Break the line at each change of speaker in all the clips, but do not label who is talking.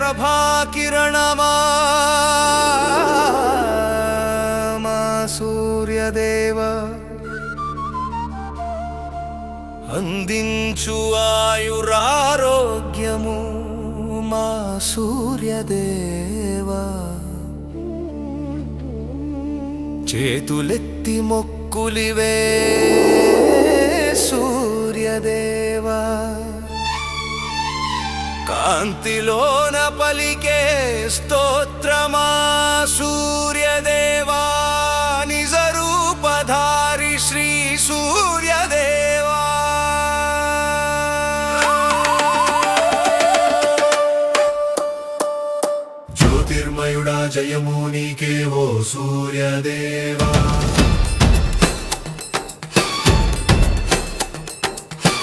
ప్రభాకిరణమా మా సూర్యదేవ అందించు ఆయురారోగ్యము మా సూర్యదేవ చేతులెత్తి మొక్కులివే సూర్యదేవా కాంతిలోన పలికే స్తోత్రమా సూర్యదేవా నిజ రూపధారి శ్రీ సూర్యదేవా జ్యోతిర్మయుడా జయము నీకే ఓ సూర్యదేవా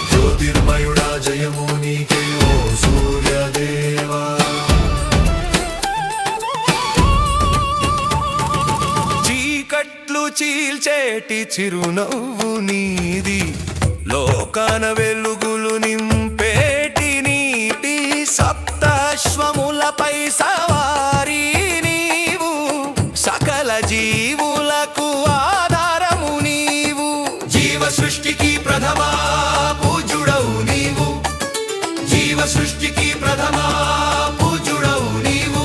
జ్యోతిర్మయుడా జయము నీకే ఓ సూర్యదేవా చీకట్లు చీల్చేటి చిరునవ్వు నీది లోకాన వెలుగులు నింపేటి నీటి సప్తశ్వములపై సవారీ నీవు సకల జీవులకు ఆధారము నీవు జీవ సృష్టికి ప్రథమా సృష్టికి ప్రథమా పూజుడవు నీవు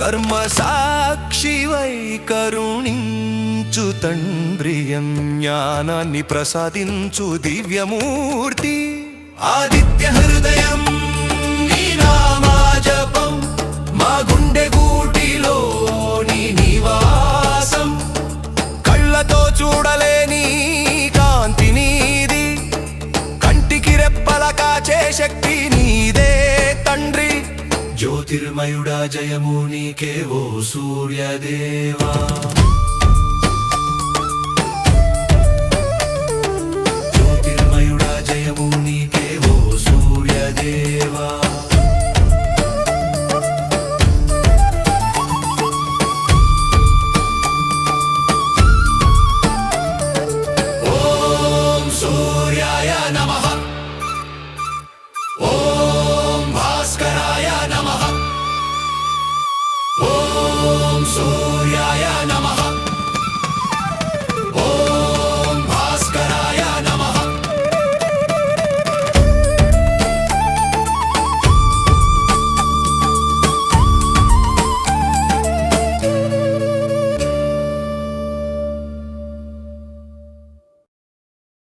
కర్మ సాక్షివై కరుణించు తండ్రియం జ్ఞానాన్ని ప్రసాదించు దివ్యమూర్తి ఆదిత్య హృదయం నీ నామా జపం మా గుండె గూటిలో నీ నివాసం కళ్ళతో చూడలేని కాంతి నీది కంటికి రెప్పల కాచే శక్తి నీదే తండ్రి జ్యోతిర్మయుడా జయము నీకే ఓ సూర్యదేవా